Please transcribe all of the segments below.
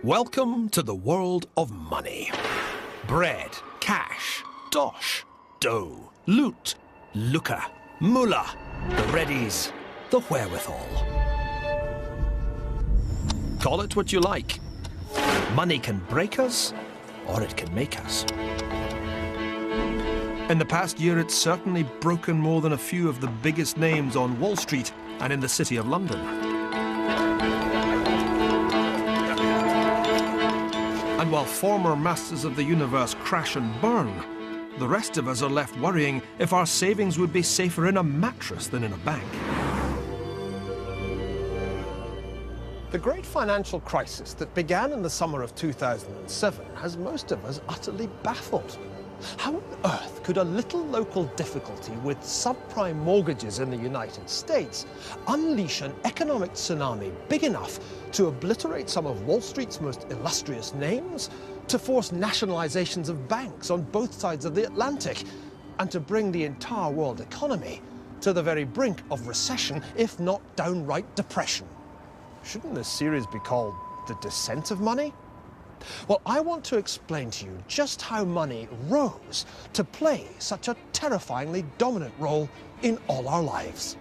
Welcome to the world of money. Bread, cash, dosh, dough, loot, lucre, mullah, the readies, the wherewithal. Call it what you like. Money can break us, or it can make us. In the past year, it's certainly broken more than a few of the biggest names on Wall Street and in the City of London. And while former masters of the universe crash and burn, the rest of us are left worrying if our savings would be safer in a mattress than in a bank. The great financial crisis that began in the summer of 2007 has most of us utterly baffled. How on earth could a little local difficulty with subprime mortgages in the United States unleash an economic tsunami big enough to obliterate some of Wall Street's most illustrious names, to force nationalizations of banks on both sides of the Atlantic, and to bring the entire world economy to the very brink of recession, if not downright depression? Shouldn't this series be called The Descent of Money? Well, I want to explain to you just how money rose to play such a terrifyingly dominant role in all our lives.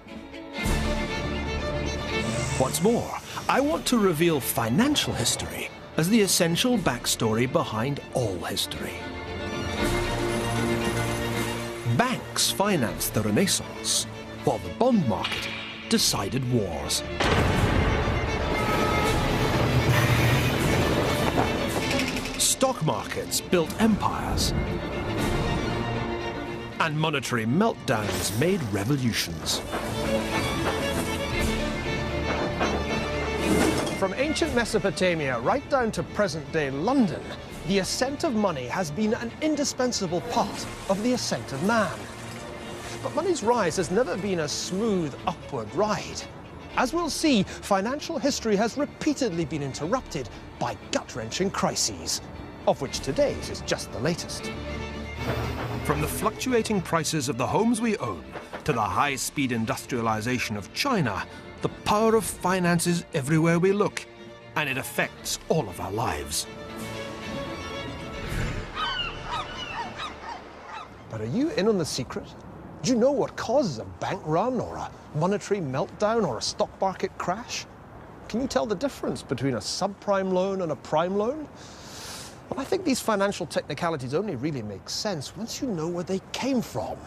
What's more, I want to reveal financial history as the essential backstory behind all history. Banks financed the Renaissance, while the bond market decided wars. Stock markets built empires, and monetary meltdowns made revolutions. From ancient Mesopotamia right down to present-day London, the ascent of money has been an indispensable part of the ascent of man. But money's rise has never been a smooth upward ride. As we'll see, financial history has repeatedly been interrupted by gut-wrenching crises, of which today's is just the latest. From the fluctuating prices of the homes we own to the high-speed industrialization of China, the power of finance is everywhere we look, and it affects all of our lives. But are you in on the secret? Do you know what causes a bank run or a monetary meltdown or a stock market crash? Can you tell the difference between a subprime loan and a prime loan? Well, I think these financial technicalities only really make sense once you know where they came from.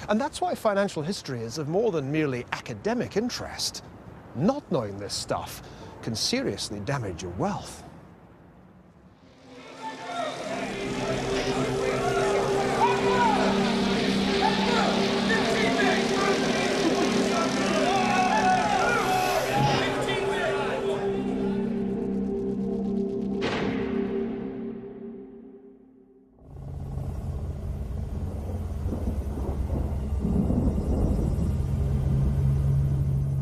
And that's why financial history is of more than merely academic interest. Not knowing this stuff can seriously damage your wealth.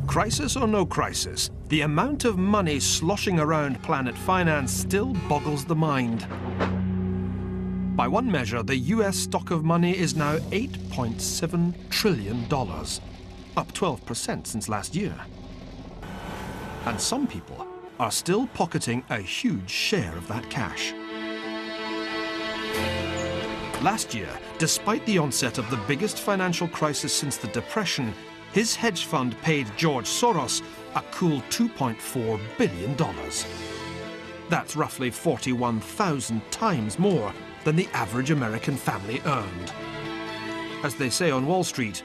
Crisis or no crisis, the amount of money sloshing around planet finance still boggles the mind. By one measure, the US stock of money is now $8.7 trillion, up 12% since last year. And some people are still pocketing a huge share of that cash. Last year, despite the onset of the biggest financial crisis since the Depression, his hedge fund paid George Soros a cool $2.4 billion. That's roughly 41,000 times more than the average American family earned. As they say on Wall Street,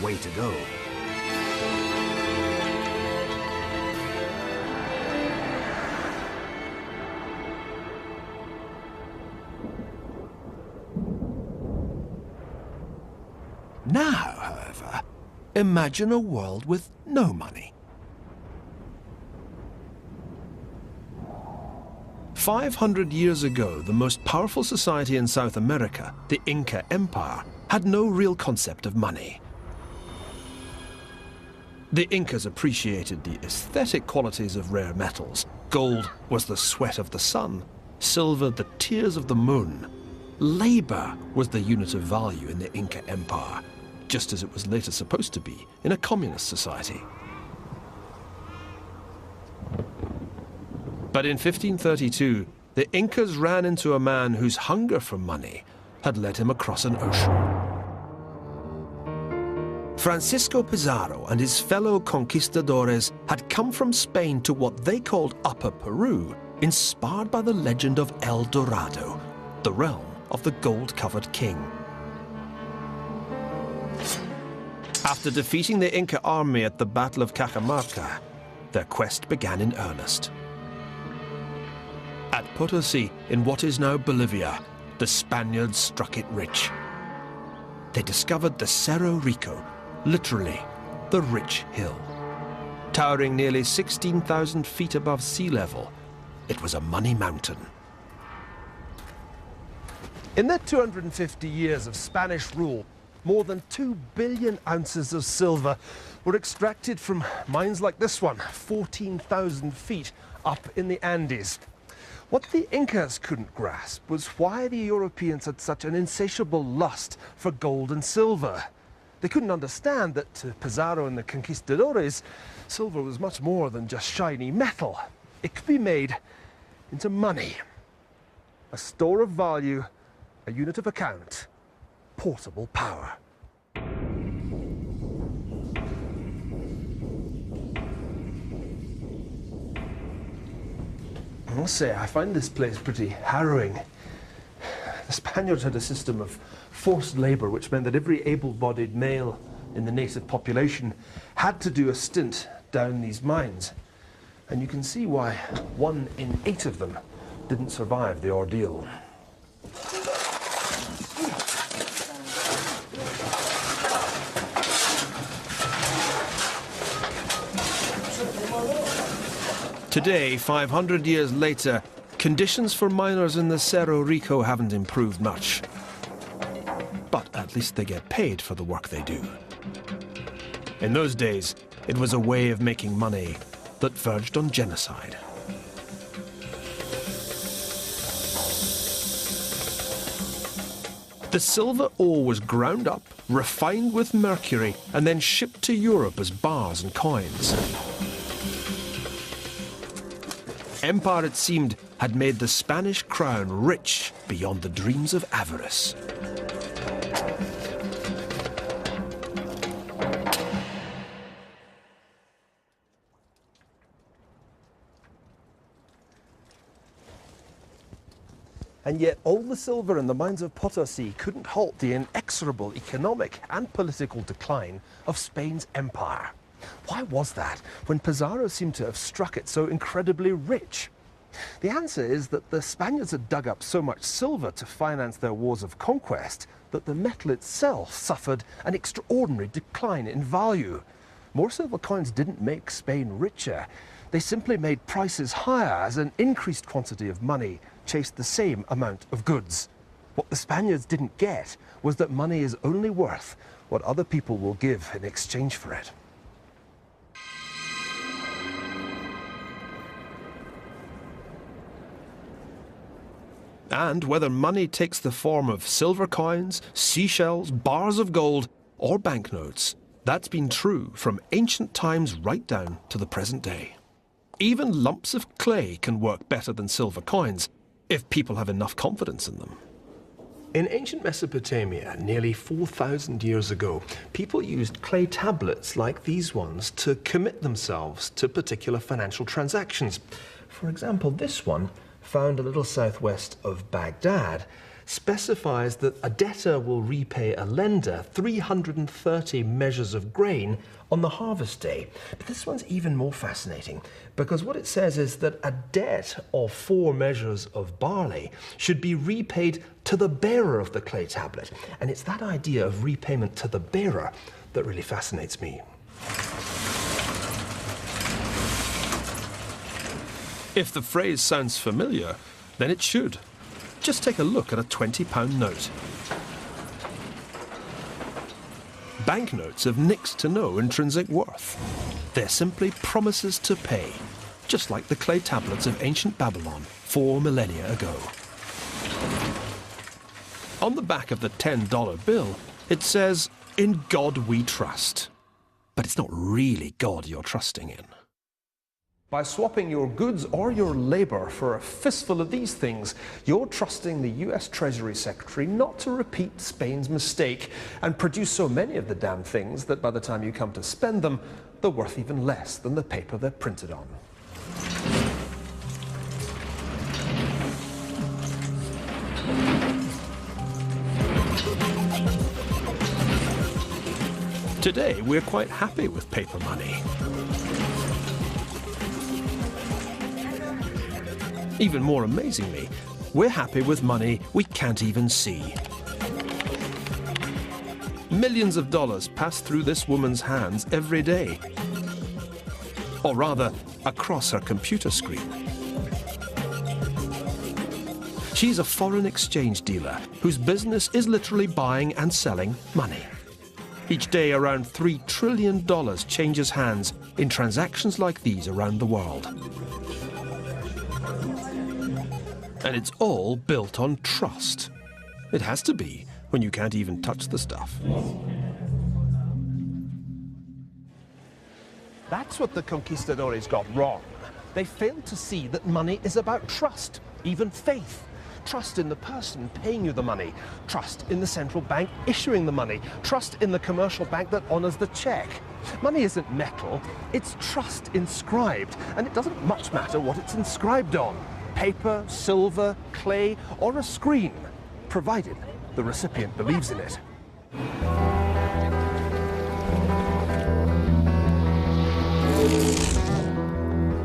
way to go. Now, however, imagine a world with no money. 500 years ago, the most powerful society in South America, the Inca Empire, had no real concept of money. The Incas appreciated the aesthetic qualities of rare metals. Gold was the sweat of the sun, silver the tears of the moon. Labor was the unit of value in the Inca Empire, just as it was later supposed to be in a communist society. But in 1532, the Incas ran into a man whose hunger for money had led him across an ocean. Francisco Pizarro and his fellow conquistadores had come from Spain to what they called Upper Peru, inspired by the legend of El Dorado, the realm of the gold-covered king. After defeating the Inca army at the Battle of Cajamarca, their quest began in earnest. At Potosi, in what is now Bolivia, the Spaniards struck it rich. They discovered the Cerro Rico, literally, the rich hill. Towering nearly 16,000 feet above sea level, it was a money mountain. In their 250 years of Spanish rule, more than 2 billion ounces of silver were extracted from mines like this one, 14,000 feet up in the Andes. What the Incas couldn't grasp was why the Europeans had such an insatiable lust for gold and silver. They couldn't understand that to Pizarro and the conquistadores, silver was much more than just shiny metal. It could be made into money. A store of value, a unit of account, portable power. I must say, I find this place pretty harrowing. The Spaniards had a system of forced labor, which meant that every able-bodied male in the native population had to do a stint down these mines. And you can see why 1 in 8 of them didn't survive the ordeal. Today, 500 years later, conditions for miners in the Cerro Rico haven't improved much. But at least they get paid for the work they do. In those days, it was a way of making money that verged on genocide. The silver ore was ground up, refined with mercury, and then shipped to Europe as bars and coins. Empire, it seemed, had made the Spanish crown rich beyond the dreams of avarice. And yet all the silver in the mines of Potosi couldn't halt the inexorable economic and political decline of Spain's empire. Why was that, when Pizarro seemed to have struck it so incredibly rich? The answer is that the Spaniards had dug up so much silver to finance their wars of conquest that the metal itself suffered an extraordinary decline in value. More silver coins didn't make Spain richer. They simply made prices higher as an increased quantity of money chased the same amount of goods. What the Spaniards didn't get was that money is only worth what other people will give in exchange for it. And whether money takes the form of silver coins, seashells, bars of gold, or banknotes, that's been true from ancient times right down to the present day. Even lumps of clay can work better than silver coins if people have enough confidence in them. In ancient Mesopotamia, nearly 4,000 years ago, people used clay tablets like these ones to commit themselves to particular financial transactions. For example, this one, found a little southwest of Baghdad, specifies that a debtor will repay a lender 330 measures of grain on the harvest day. But this one's even more fascinating, because what it says is that a debt of 4 measures of barley should be repaid to the bearer of the clay tablet. And it's that idea of repayment to the bearer that really fascinates me. If the phrase sounds familiar, then it should. Just take a look at a £20 note. Banknotes have next to no intrinsic worth. They're simply promises to pay, just like the clay tablets of ancient Babylon 4 millennia ago. On the back of the $10 bill, it says, "In God we trust." But it's not really God you're trusting in. By swapping your goods or your labor for a fistful of these things, you're trusting the US Treasury Secretary not to repeat Spain's mistake and produce so many of the damn things that by the time you come to spend them, they're worth even less than the paper they're printed on. Today, we're quite happy with paper money. Even more amazingly, we're happy with money we can't even see. Millions of dollars pass through this woman's hands every day. Or rather, across her computer screen. She's a foreign exchange dealer whose business is literally buying and selling money. Each day, around $3 trillion changes hands in transactions like these around the world. And it's all built on trust. It has to be when you can't even touch the stuff. That's what the conquistadores got wrong. They failed to see that money is about trust, even faith. Trust in the person paying you the money, trust in the central bank issuing the money, trust in the commercial bank that honors the check. Money isn't metal, it's trust inscribed, and it doesn't much matter what it's inscribed on. Paper, silver, clay, or a screen, provided the recipient believes in it.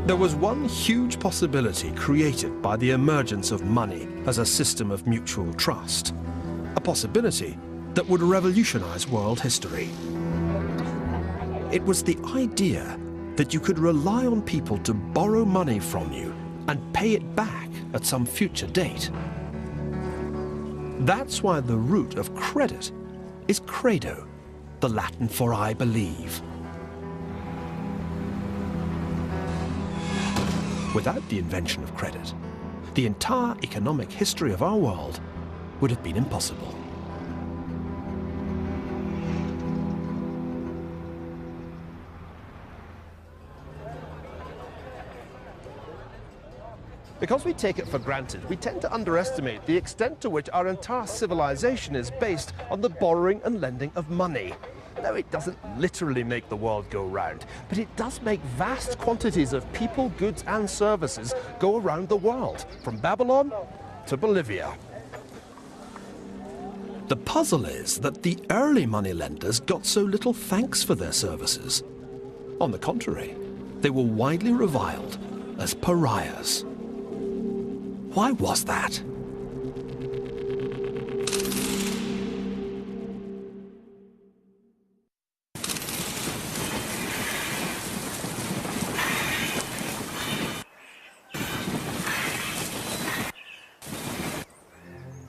There was one huge possibility created by the emergence of money as a system of mutual trust. A possibility that would revolutionize world history. It was the idea that you could rely on people to borrow money from you and pay it back at some future date. That's why the root of credit is credo, the Latin for I believe. Without the invention of credit, the entire economic history of our world would have been impossible. Because we take it for granted, we tend to underestimate the extent to which our entire civilization is based on the borrowing and lending of money. No, it doesn't literally make the world go round, but it does make vast quantities of people, goods and services go around the world, from Babylon to Bolivia. The puzzle is that the early moneylenders got so little thanks for their services. On the contrary, they were widely reviled as pariahs. Why was that?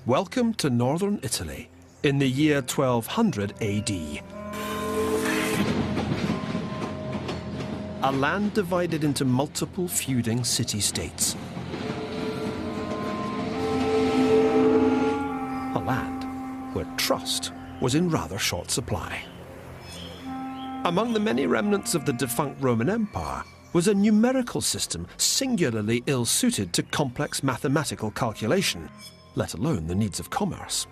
Welcome to northern Italy in the year 1200 AD. A land divided into multiple feuding city-states. A land where trust was in rather short supply. Among the many remnants of the defunct Roman Empire was a numerical system singularly ill-suited to complex mathematical calculation, let alone the needs of commerce.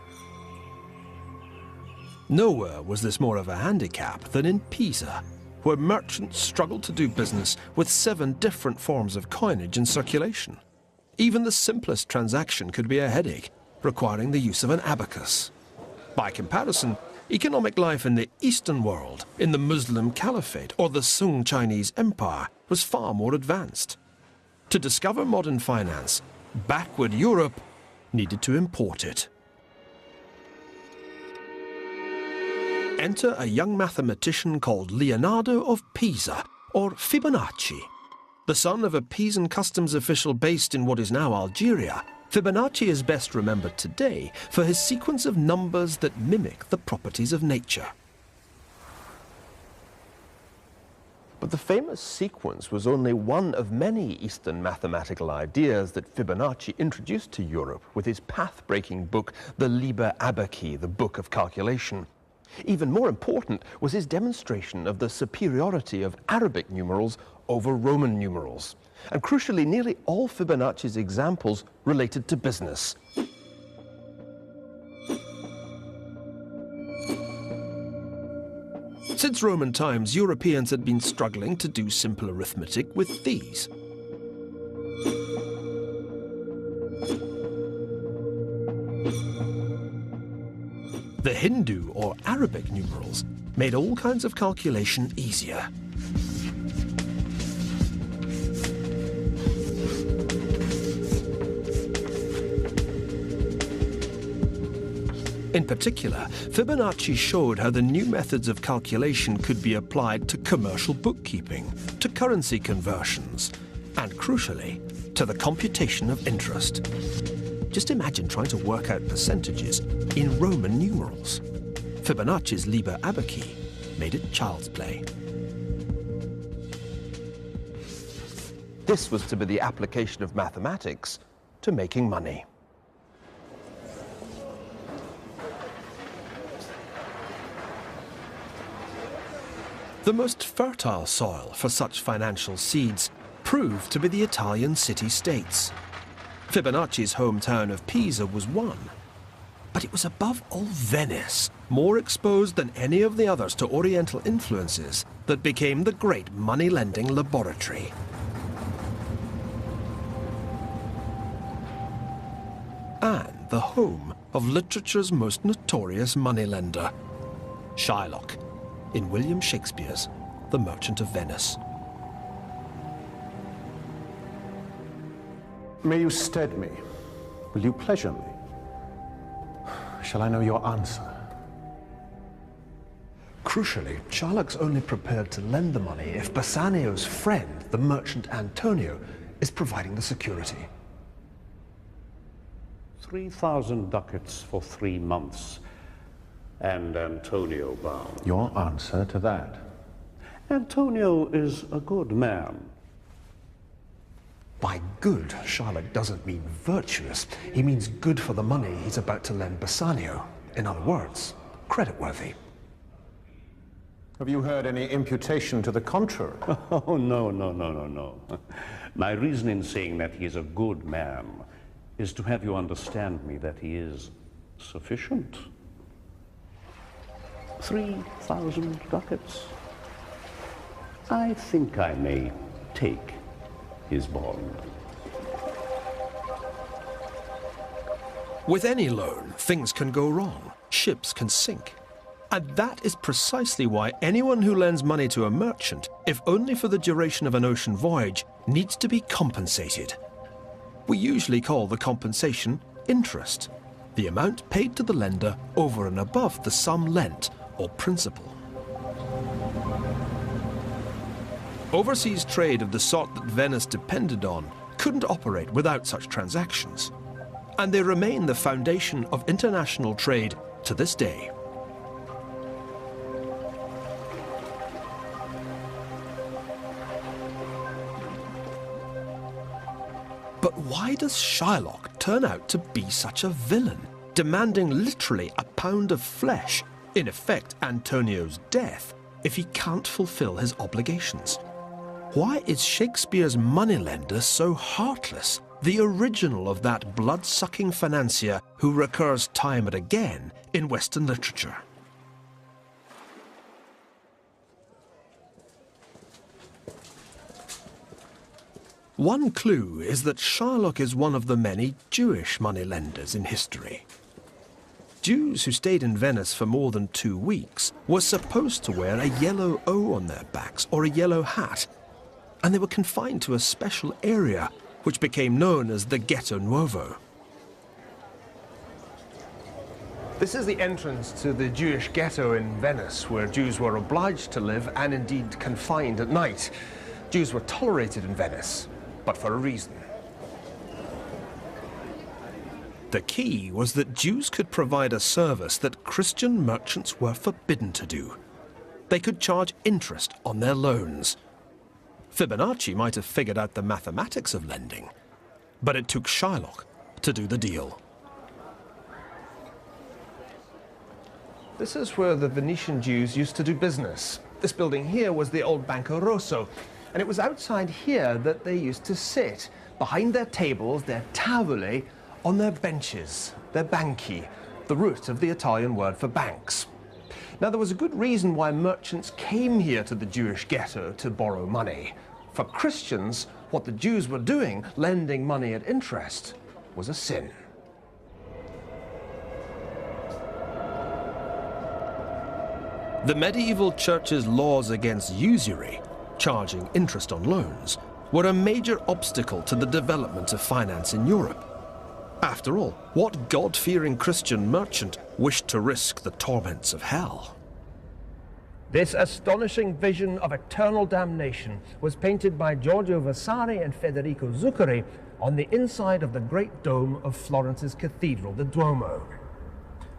Nowhere was this more of a handicap than in Pisa, where merchants struggled to do business with 7 different forms of coinage in circulation. Even the simplest transaction could be a headache, requiring the use of an abacus. By comparison, economic life in the Eastern world, in the Muslim Caliphate or the Sung Chinese Empire, was far more advanced. To discover modern finance, backward Europe needed to import it. Enter a young mathematician called Leonardo of Pisa, or Fibonacci. The son of a Pisan customs official based in what is now Algeria, Fibonacci is best remembered today for his sequence of numbers that mimic the properties of nature. But the famous sequence was only one of many Eastern mathematical ideas that Fibonacci introduced to Europe with his path-breaking book, the Liber Abaci, the Book of Calculation. Even more important was his demonstration of the superiority of Arabic numerals over Roman numerals. And crucially, nearly all Fibonacci's examples related to business. Since Roman times, Europeans had been struggling to do simple arithmetic with these. The Hindu or Arabic numerals made all kinds of calculation easier. In particular, Fibonacci showed how the new methods of calculation could be applied to commercial bookkeeping, to currency conversions, and crucially, to the computation of interest. Just imagine trying to work out percentages in Roman numerals. Fibonacci's Liber Abaci made it child's play. This was to be the application of mathematics to making money. The most fertile soil for such financial seeds proved to be the Italian city-states. Fibonacci's hometown of Pisa was one, but it was above all Venice, more exposed than any of the others to Oriental influences, that became the great money-lending laboratory. And the home of literature's most notorious moneylender, Shylock, in William Shakespeare's The Merchant of Venice. May you stead me? Will you pleasure me? Shall I know your answer? Crucially, Shylock's only prepared to lend the money if Bassanio's friend, the merchant Antonio, is providing the security. 3,000 ducats for 3 months, and Antonio bound. Your answer to that? Antonio is a good man. By good, Shylock doesn't mean virtuous. He means good for the money he's about to lend Bassanio. In other words, creditworthy. Have you heard any imputation to the contrary? Oh, no. My reason in saying that he is a good man is to have you understand me that he is sufficient. 3,000 ducats. I think I may take his bond. With any loan, things can go wrong. Ships can sink. And that is precisely why anyone who lends money to a merchant, if only for the duration of an ocean voyage, needs to be compensated. We usually call the compensation interest, the amount paid to the lender over and above the sum lent, or principal. Overseas trade of the sort that Venice depended on couldn't operate without such transactions, and they remain the foundation of international trade to this day. But why does Shylock turn out to be such a villain, demanding literally a pound of flesh, in effect Antonio's death, if he can't fulfill his obligations? Why is Shakespeare's moneylender so heartless, the original of that blood-sucking financier who recurs time and again in Western literature? One clue is that Shylock is one of the many Jewish moneylenders in history. Jews who stayed in Venice for more than 2 weeks were supposed to wear a yellow O on their backs or a yellow hat, and they were confined to a special area which became known as the Ghetto Nuovo. This is the entrance to the Jewish ghetto in Venice, where Jews were obliged to live and indeed confined at night. Jews were tolerated in Venice, but for a reason. The key was that Jews could provide a service that Christian merchants were forbidden to do. They could charge interest on their loans. Fibonacci might have figured out the mathematics of lending, but it took Shylock to do the deal. This is where the Venetian Jews used to do business. This building here was the old Banco Rosso. And it was outside here that they used to sit, behind their tables, their tavole, on their benches, their banchi, the root of the Italian word for banks. Now, there was a good reason why merchants came here to the Jewish ghetto to borrow money. For Christians, what the Jews were doing, lending money at interest, was a sin. The medieval church's laws against usury, charging interest on loans, were a major obstacle to the development of finance in Europe. After all, what God-fearing Christian merchant wished to risk the torments of hell? This astonishing vision of eternal damnation was painted by Giorgio Vasari and Federico Zuccari on the inside of the great dome of Florence's cathedral, the Duomo.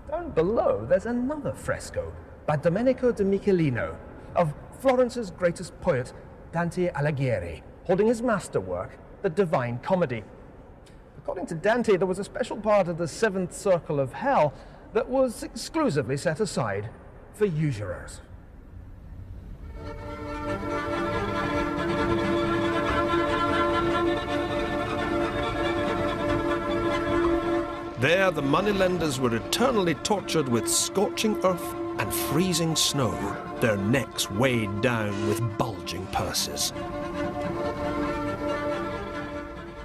Down below, there's another fresco by Domenico de Michelino of Florence's greatest poet, Dante Alighieri, holding his masterwork, the Divine Comedy. According to Dante, there was a special part of the seventh circle of hell that was exclusively set aside for usurers. There, the moneylenders were eternally tortured with scorching earth and freezing snow, their necks weighed down with bulging purses.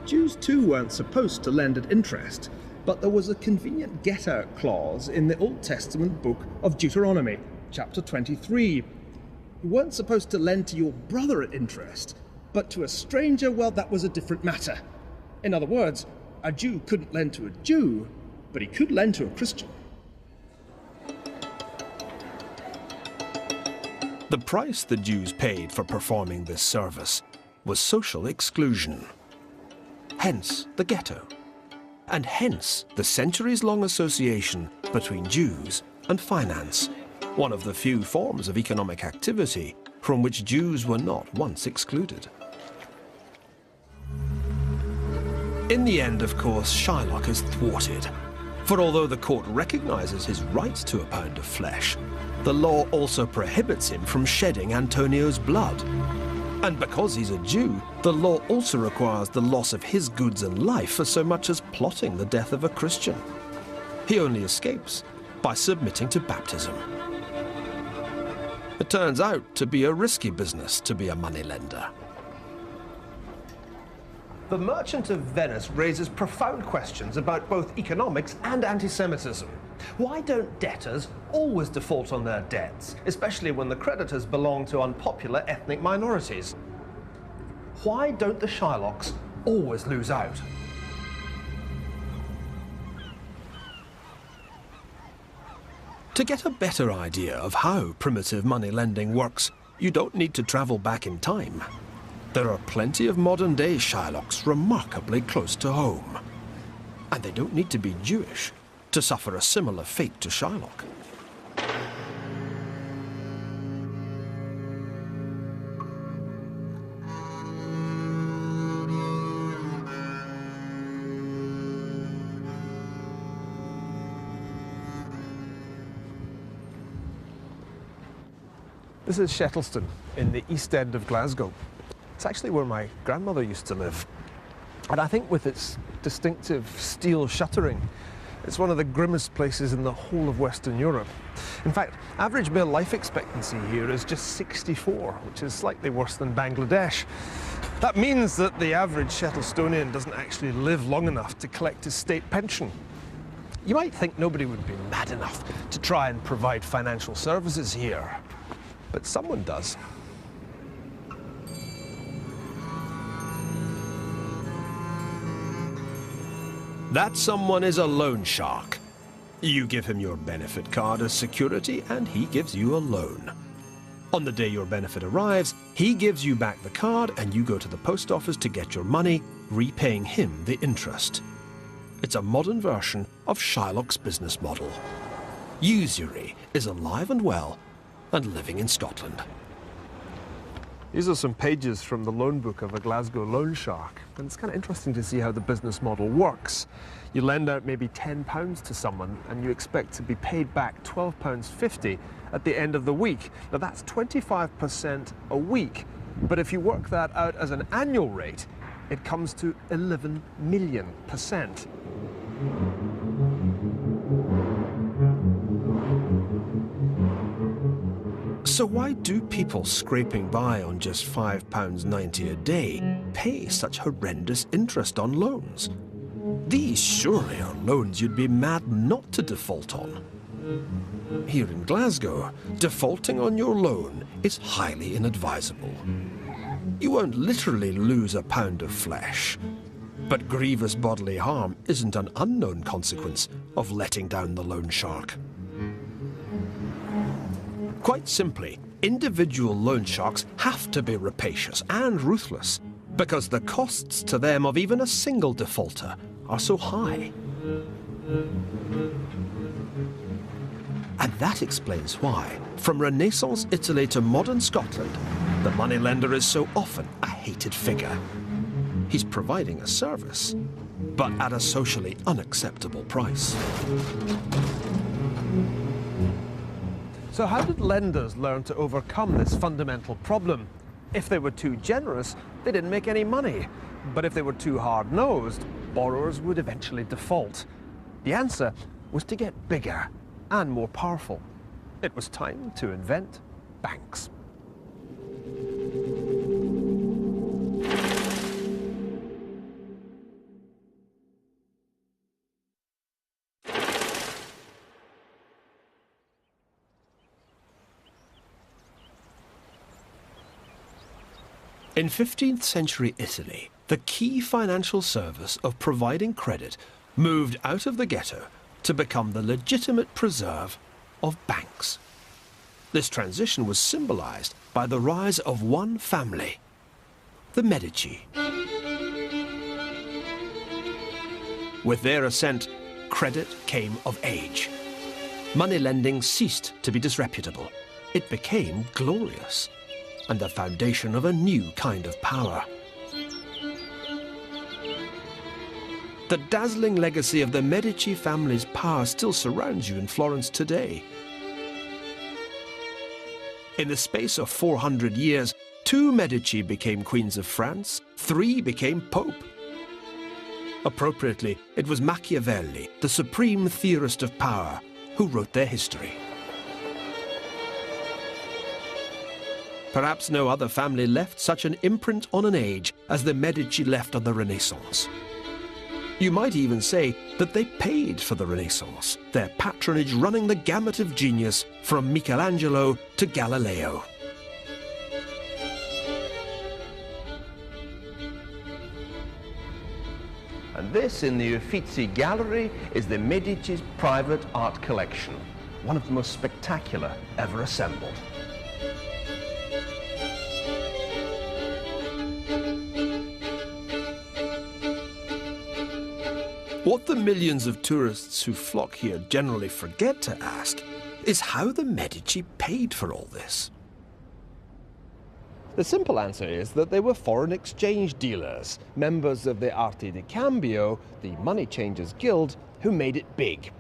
Jews too weren't supposed to lend at interest, but there was a convenient get-out clause in the Old Testament book of Deuteronomy, chapter 23. You weren't supposed to lend to your brother at interest, but to a stranger, well, that was a different matter. In other words, a Jew couldn't lend to a Jew, but he could lend to a Christian. The price the Jews paid for performing this service was social exclusion. Hence the ghetto, and hence the centuries-long association between Jews and finance, one of the few forms of economic activity from which Jews were not once excluded. In the end, of course, Shylock is thwarted, for although the court recognizes his right to a pound of flesh, the law also prohibits him from shedding Antonio's blood. And because he's a Jew, the law also requires the loss of his goods and life for so much as plotting the death of a Christian. He only escapes by submitting to baptism. It turns out to be a risky business to be a moneylender. The Merchant of Venice raises profound questions about both economics and anti-Semitism. Why don't debtors always default on their debts, especially when the creditors belong to unpopular ethnic minorities? Why don't the Shylocks always lose out? To get a better idea of how primitive money lending works, you don't need to travel back in time. There are plenty of modern-day Shylocks remarkably close to home. And they don't need to be Jewish to suffer a similar fate to Shylock. This is Shettleston in the East End of Glasgow. It's actually where my grandmother used to live. And I think with its distinctive steel shuttering, it's one of the grimmest places in the whole of Western Europe. In fact, average male life expectancy here is just 64, which is slightly worse than Bangladesh. That means that the average Shettlestonian doesn't actually live long enough to collect his state pension. You might think nobody would be mad enough to try and provide financial services here, but someone does. That someone is a loan shark. You give him your benefit card as security and he gives you a loan. On the day your benefit arrives, he gives you back the card and you go to the post office to get your money, repaying him the interest. It's a modern version of Shylock's business model. Usury is alive and well and living in Scotland. These are some pages from the loan book of a Glasgow loan shark, and it's kind of interesting to see how the business model works. You lend out maybe £10 to someone and you expect to be paid back £12.50 at the end of the week. Now that's 25% a week But if you work that out as an annual rate, it comes to 11 million%. So why do people scraping by on just £5.90 a day pay such horrendous interest on loans? These surely are loans you'd be mad not to default on. Here in Glasgow, defaulting on your loan is highly inadvisable. You won't literally lose a pound of flesh, but grievous bodily harm isn't an unknown consequence of letting down the loan shark. Quite simply, individual loan sharks have to be rapacious and ruthless because the costs to them of even a single defaulter are so high. And that explains why, from Renaissance Italy to modern Scotland, the moneylender is so often a hated figure. He's providing a service, but at a socially unacceptable price. So how did lenders learn to overcome this fundamental problem? If they were too generous, they didn't make any money. But if they were too hard-nosed, borrowers would eventually default. The answer was to get bigger and more powerful. It was time to invent banks. In 15th century Italy, the key financial service of providing credit moved out of the ghetto to become the legitimate preserve of banks. This transition was symbolized by the rise of one family, the Medici. With their ascent, credit came of age. Money lending ceased to be disreputable. It became glorious, and the foundation of a new kind of power. The dazzling legacy of the Medici family's power still surrounds you in Florence today. In the space of 400 years, 2 Medici became queens of France, 3 became pope. Appropriately, it was Machiavelli, the supreme theorist of power, who wrote their history. Perhaps no other family left such an imprint on an age as the Medici left on the Renaissance. You might even say that they paid for the Renaissance, their patronage running the gamut of genius from Michelangelo to Galileo. And this, in the Uffizi Gallery, is the Medici's private art collection, one of the most spectacular ever assembled. What the millions of tourists who flock here generally forget to ask is how the Medici paid for all this. The simple answer is that they were foreign exchange dealers, members of the Arte di Cambio, the money changers guild, who made it big.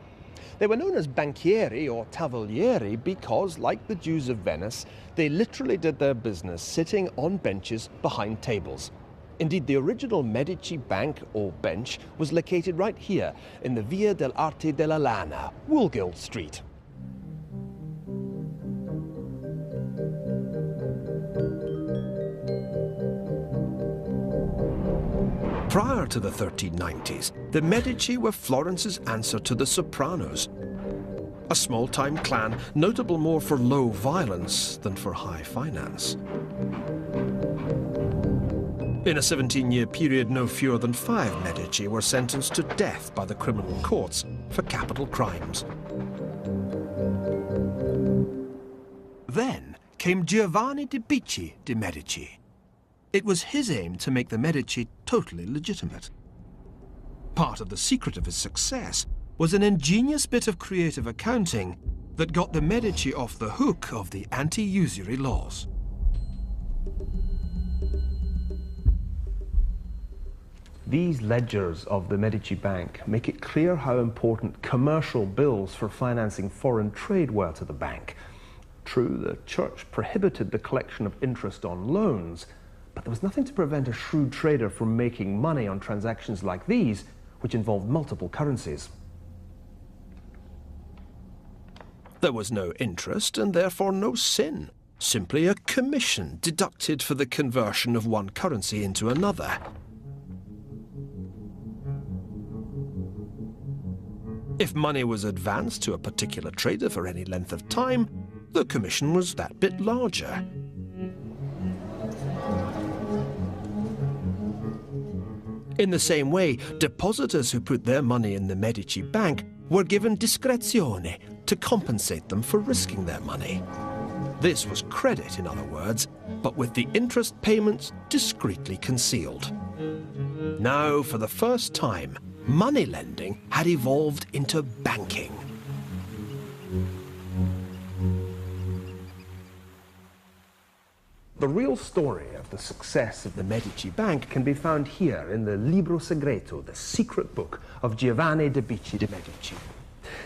They were known as banchieri or tavolieri because, like the Jews of Venice, they literally did their business sitting on benches behind tables. Indeed, the original Medici bank, or bench, was located right here in the Via dell'Arte della Lana, Woolgild Street. Prior to the 1390s, the Medici were Florence's answer to the Sopranos, a small-time clan notable more for low violence than for high finance. In a 17-year period, no fewer than 5 Medici were sentenced to death by the criminal courts for capital crimes. Then came Giovanni di Bicci de' Medici. It was his aim to make the Medici totally legitimate. Part of the secret of his success was an ingenious bit of creative accounting that got the Medici off the hook of the anti-usury laws. These ledgers of the Medici Bank make it clear how important commercial bills for financing foreign trade were to the bank. True, the church prohibited the collection of interest on loans, but there was nothing to prevent a shrewd trader from making money on transactions like these, which involved multiple currencies. There was no interest and therefore no sin, simply a commission deducted for the conversion of one currency into another. If money was advanced to a particular trader for any length of time, the commission was that bit larger. In the same way, depositors who put their money in the Medici Bank were given discrezione to compensate them for risking their money. This was credit, in other words, but with the interest payments discreetly concealed. Now, for the first time, money lending had evolved into banking. The real story of the success of the Medici Bank can be found here in the Libro Segreto, the secret book of Giovanni de' Medici.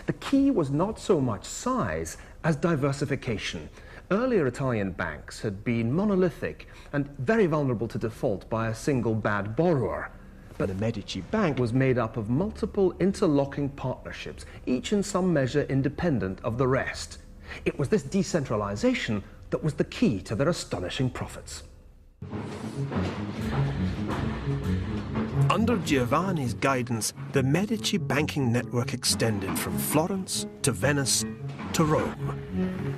The key was not so much size as diversification. Earlier Italian banks had been monolithic and very vulnerable to default by a single bad borrower. But the Medici Bank was made up of multiple interlocking partnerships, each in some measure independent of the rest. It was this decentralization that was the key to their astonishing profits. Under Giovanni's guidance, the Medici banking network extended from Florence to Venice to Rome.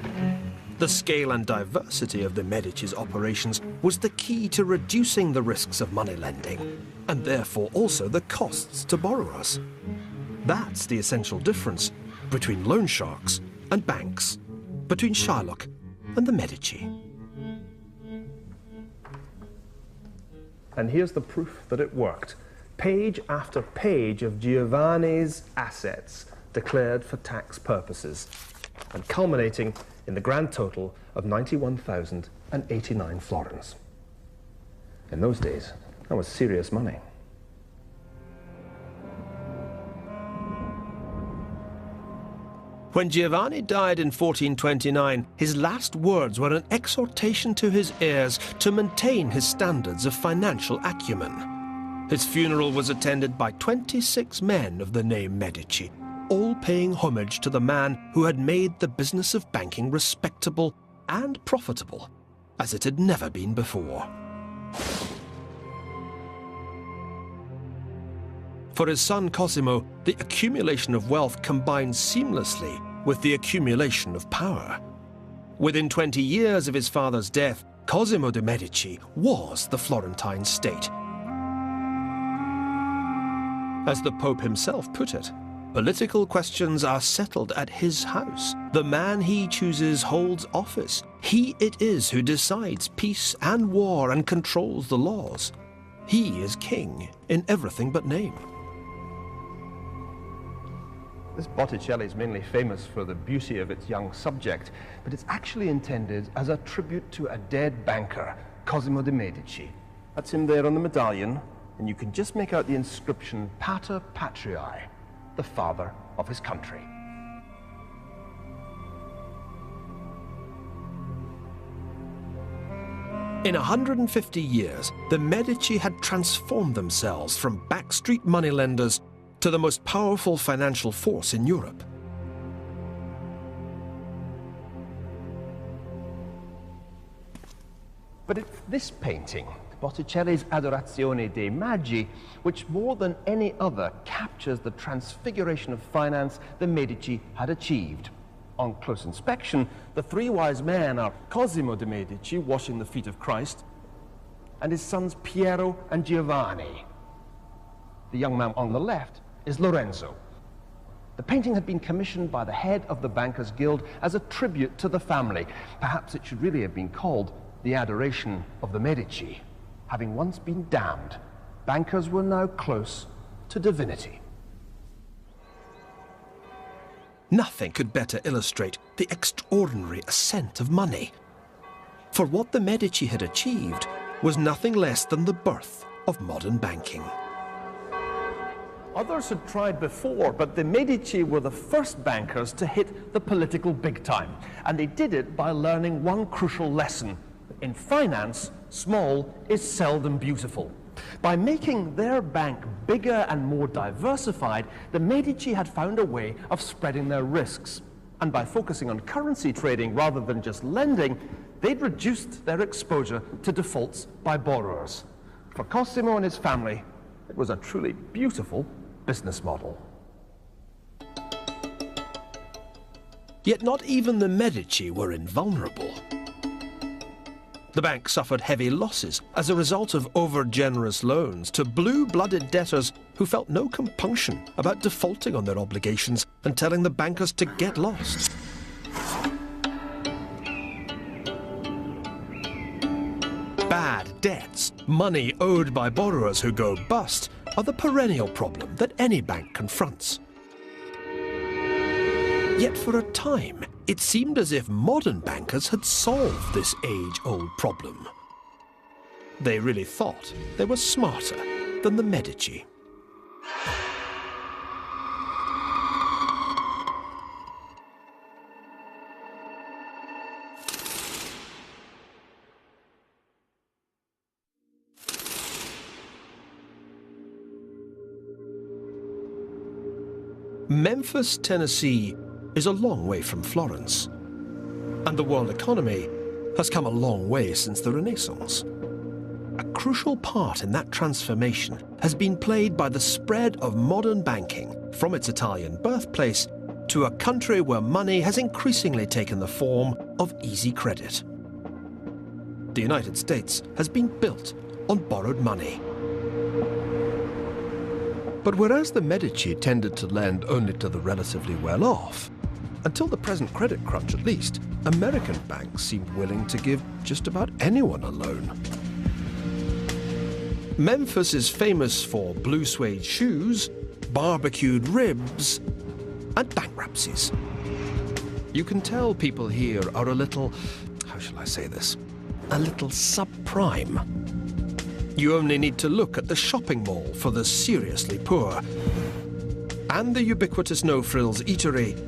The scale and diversity of the Medici's operations was the key to reducing the risks of money lending, and therefore also the costs to borrowers. That's the essential difference between loan sharks and banks, between Shylock and the Medici. And here's the proof that it worked. Page after page of Giovanni's assets declared for tax purposes, and culminating in the grand total of 91,089 florins. In those days, that was serious money. When Giovanni died in 1429, his last words were an exhortation to his heirs to maintain his standards of financial acumen. His funeral was attended by 26 men of the name Medici, all paying homage to the man who had made the business of banking respectable and profitable, as it had never been before. For his son Cosimo, the accumulation of wealth combined seamlessly with the accumulation of power. Within 20 years of his father's death, Cosimo de' Medici was the Florentine state. As the Pope himself put it, political questions are settled at his house. The man he chooses holds office. He it is who decides peace and war and controls the laws. He is king in everything but name. This Botticelli is mainly famous for the beauty of its young subject, but it's actually intended as a tribute to a dead banker, Cosimo de' Medici. That's him there on the medallion, and you can just make out the inscription Pater Patriae, the father of his country. In 150 years, the Medici had transformed themselves from backstreet moneylenders to the most powerful financial force in Europe. But it's this painting, Botticelli's Adorazione dei Magi, which more than any other captures the transfiguration of finance the Medici had achieved. On close inspection, the three wise men are Cosimo de' Medici washing the feet of Christ, and his sons Piero and Giovanni. The young man on the left is Lorenzo. The painting had been commissioned by the head of the Bankers' Guild as a tribute to the family. Perhaps it should really have been called the Adoration of the Medici. Having once been damned, bankers were now close to divinity. Nothing could better illustrate the extraordinary ascent of money. For what the Medici had achieved was nothing less than the birth of modern banking. Others had tried before, but the Medici were the first bankers to hit the political big time. And they did it by learning one crucial lesson. In finance, small is seldom beautiful. By making their bank bigger and more diversified, the Medici had found a way of spreading their risks. And by focusing on currency trading rather than just lending, they'd reduced their exposure to defaults by borrowers. For Cosimo and his family, it was a truly beautiful business model. Yet not even the Medici were invulnerable. The bank suffered heavy losses as a result of over-generous loans to blue-blooded debtors who felt no compunction about defaulting on their obligations and telling the bankers to get lost. Bad debts, money owed by borrowers who go bust, are the perennial problem that any bank confronts. Yet for a time, it seemed as if modern bankers had solved this age-old problem. They really thought they were smarter than the Medici. Memphis, Tennessee is a long way from Florence, and the world economy has come a long way since the Renaissance. A crucial part in that transformation has been played by the spread of modern banking from its Italian birthplace to a country where money has increasingly taken the form of easy credit. The United States has been built on borrowed money. But whereas the Medici tended to lend only to the relatively well-off, until the present credit crunch at least, American banks seemed willing to give just about anyone a loan. Memphis is famous for blue suede shoes, barbecued ribs, and bankruptcies. You can tell people here are a little, how shall I say this, a little subprime. You only need to look at the shopping mall for the seriously poor, and the ubiquitous no-frills eatery.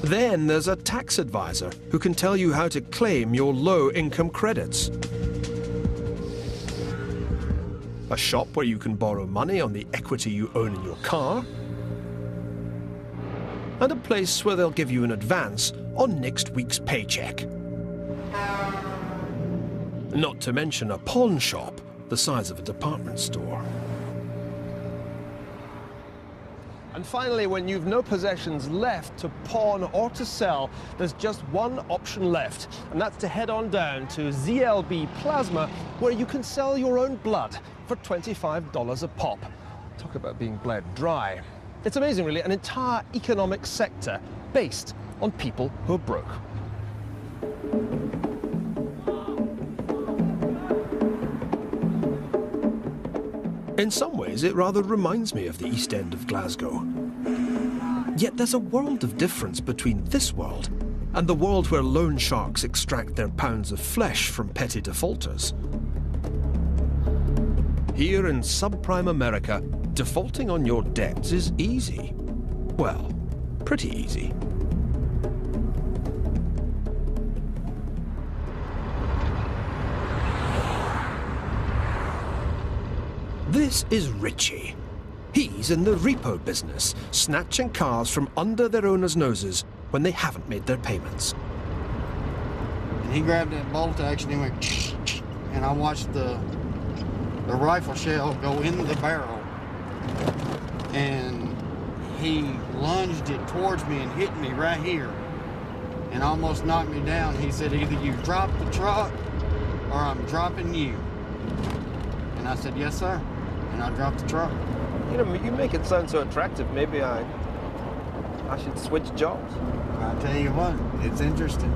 Then there's a tax advisor who can tell you how to claim your low-income credits. A shop where you can borrow money on the equity you own in your car. And a place where they'll give you an advance on next week's paycheck. Not to mention a pawn shop the size of a department store. And finally, when you've no possessions left to pawn or to sell, there's just one option left, and that's to head on down to ZLB Plasma, where you can sell your own blood for $25 a pop. Talk about being bled dry. It's amazing, really, an entire economic sector based on people who are broke. In some ways, it rather reminds me of the East End of Glasgow. Yet there's a world of difference between this world and the world where loan sharks extract their pounds of flesh from petty defaulters. Here in subprime America, defaulting on your debts is easy. Well, pretty easy. This is Richie. He's in the repo business, snatching cars from under their owners' noses when they haven't made their payments. And he grabbed that bolt action and went, and I watched the rifle shell go into the barrel, and he lunged it towards me and hit me right here and almost knocked me down. He said, either you drop the truck or I'm dropping you. And I said, yes, sir. And I dropped the truck. You know, you make it sound so attractive. Maybe I should switch jobs. I tell you what, it's interesting.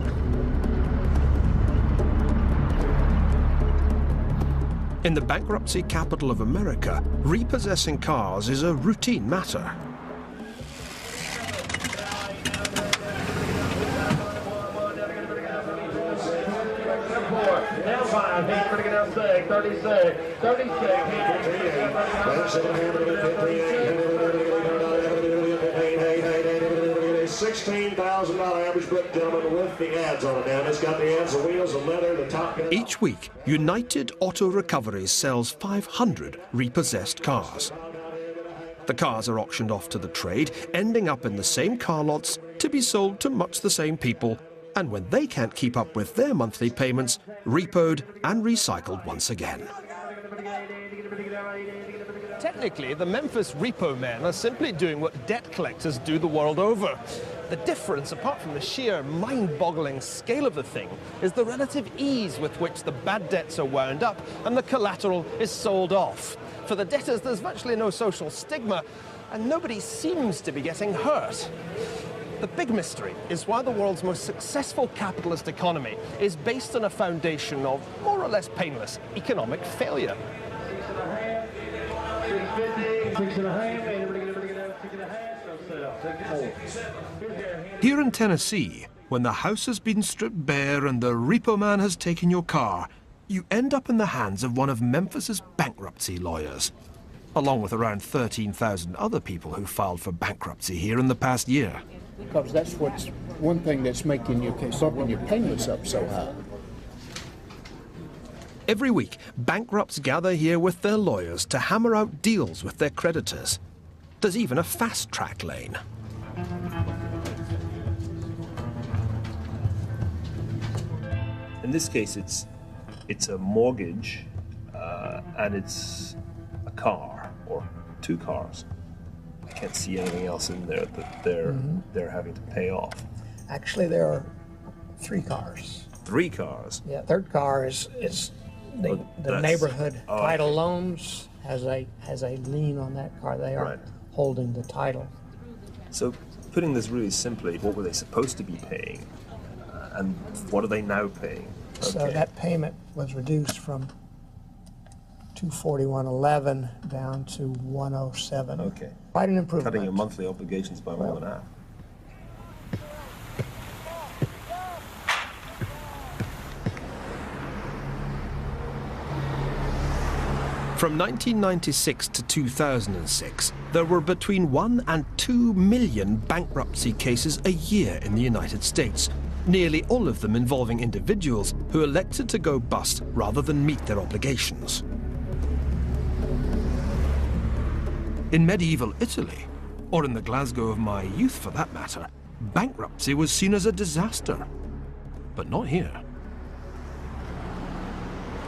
In the bankruptcy capital of America, repossessing cars is a routine matter. strip, gentlemen, with the ads on it now. It's got the ads, the wheels, the leather, the top. Each week, United Auto Recoveries sells 500 repossessed cars. The cars are auctioned off to the trade, ending up in the same car lots to be sold to much the same people, and when they can't keep up with their monthly payments, repoed and recycled once again. Technically, the Memphis repo men are simply doing what debt collectors do the world over. The difference, apart from the sheer mind-boggling scale of the thing, is the relative ease with which the bad debts are wound up and the collateral is sold off. For the debtors, there's virtually no social stigma, and nobody seems to be getting hurt. The big mystery is why the world's most successful capitalist economy is based on a foundation of more or less painless economic failure. Here in Tennessee, when the house has been stripped bare and the repo man has taken your car, you end up in the hands of one of Memphis's bankruptcy lawyers, along with around 13,000 other people who filed for bankruptcy here in the past year. Because that's what's one thing that's making your payments up so high. Every week, bankrupts gather here with their lawyers to hammer out deals with their creditors. There's even a fast-track lane. In this case, it's a mortgage, and it's a car or two cars. I can't see anything else in there that they're having to pay off. Actually, there are 3 cars. 3 cars. Yeah, third car is the neighborhood title loans has a lien on that car. They are holding the title. So, putting this really simply, what were they supposed to be paying, and what are they now paying? Okay. So that payment was reduced from $241.11 down to $107. Okay. Quite an improvement. Cutting your monthly obligations by more than half. From 1996 to 2006, there were between 1 and 2 million bankruptcy cases a year in the United States, nearly all of them involving individuals who elected to go bust rather than meet their obligations. In medieval Italy, or in the Glasgow of my youth for that matter, bankruptcy was seen as a disaster. But not here.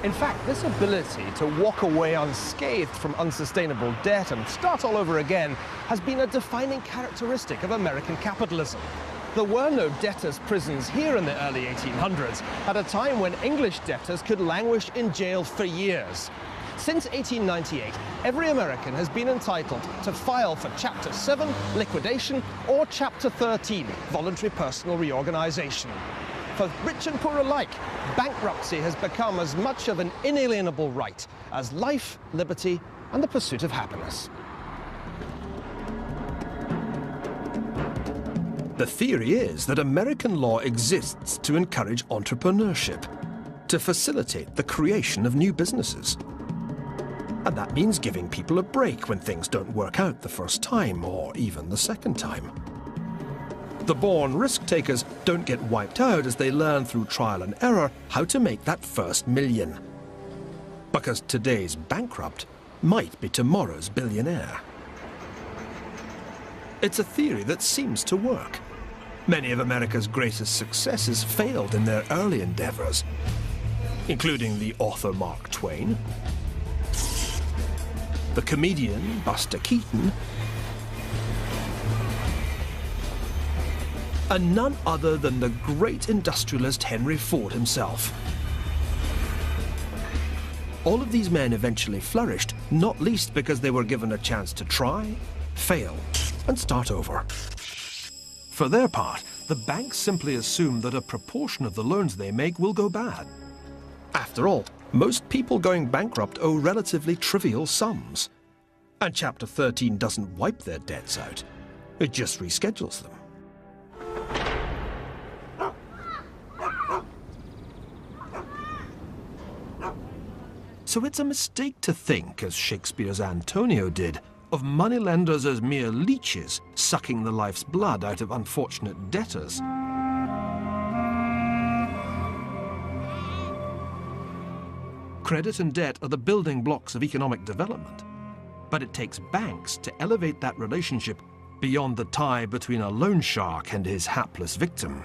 In fact, this ability to walk away unscathed from unsustainable debt and start all over again has been a defining characteristic of American capitalism. There were no debtors' prisons here in the early 1800s, at a time when English debtors could languish in jail for years. Since 1898, every American has been entitled to file for Chapter 7, liquidation, or Chapter 13, voluntary personal reorganization. For rich and poor alike, bankruptcy has become as much of an inalienable right as life, liberty, and the pursuit of happiness. The theory is that American law exists to encourage entrepreneurship, to facilitate the creation of new businesses. And that means giving people a break when things don't work out the first time, or even the second time. The born risk-takers don't get wiped out as they learn through trial and error how to make that first million. Because today's bankrupt might be tomorrow's billionaire. It's a theory that seems to work. Many of America's greatest successes failed in their early endeavors, including the author Mark Twain, the comedian Buster Keaton, and none other than the great industrialist Henry Ford himself. All of these men eventually flourished, not least because they were given a chance to try, fail, and start over. For their part, the banks simply assume that a proportion of the loans they make will go bad. After all, most people going bankrupt owe relatively trivial sums. And Chapter 13 doesn't wipe their debts out. It just reschedules them. So it's a mistake to think, as Shakespeare's Antonio did, of moneylenders as mere leeches sucking the life's blood out of unfortunate debtors. Credit and debt are the building blocks of economic development, but it takes banks to elevate that relationship beyond the tie between a loan shark and his hapless victim.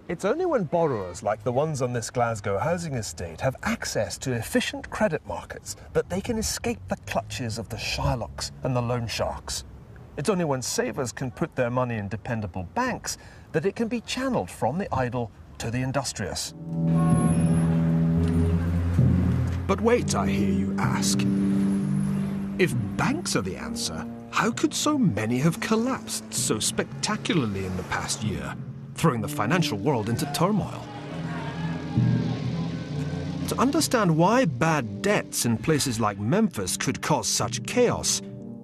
It's only when borrowers like the ones on this Glasgow housing estate have access to efficient credit markets that they can escape the clutches of the Shylocks and the loan sharks. It's only when savers can put their money in dependable banks that it can be channeled from the idle to the industrious. But wait, I hear you ask. If banks are the answer, how could so many have collapsed so spectacularly in the past year, throwing the financial world into turmoil? To understand why bad debts in places like Memphis could cause such chaos,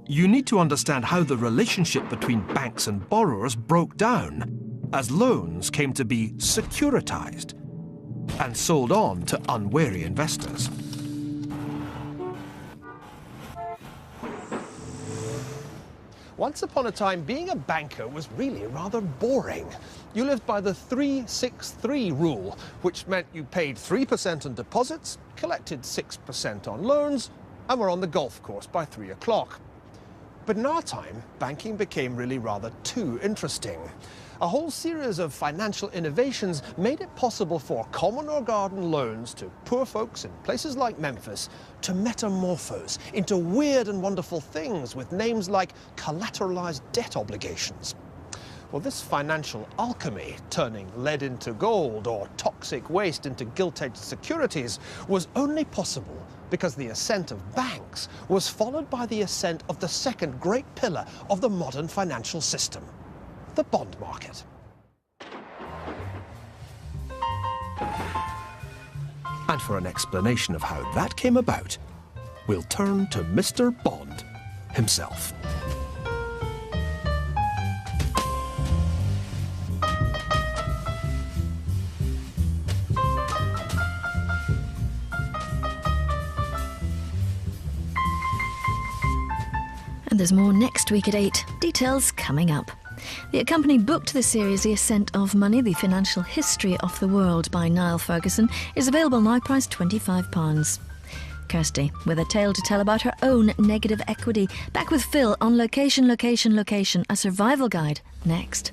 you need to understand how the relationship between banks and borrowers broke down as loans came to be securitized and sold on to unwary investors. Once upon a time, being a banker was really rather boring. You lived by the 3-6-3 rule, which meant you paid 3% on deposits, collected 6% on loans, and were on the golf course by 3 o'clock. But in our time, banking became really rather too interesting. A whole series of financial innovations made it possible for common or garden loans to poor folks in places like Memphis to metamorphose into weird and wonderful things with names like collateralized debt obligations. Well, this financial alchemy, turning lead into gold or toxic waste into gilt-edged securities, was only possible because the ascent of banks was followed by the ascent of the second great pillar of the modern financial system, the bond market. And for an explanation of how that came about, we'll turn to Mr. Bond himself. And there's more next week at 8. Details coming up. The accompanying book to the series, The Ascent of Money, The Financial History of the World by Niall Ferguson, is available now, priced £25. Kirsty, with a tale to tell about her own negative equity. Back with Phil on Location, Location, Location, a survival guide, next.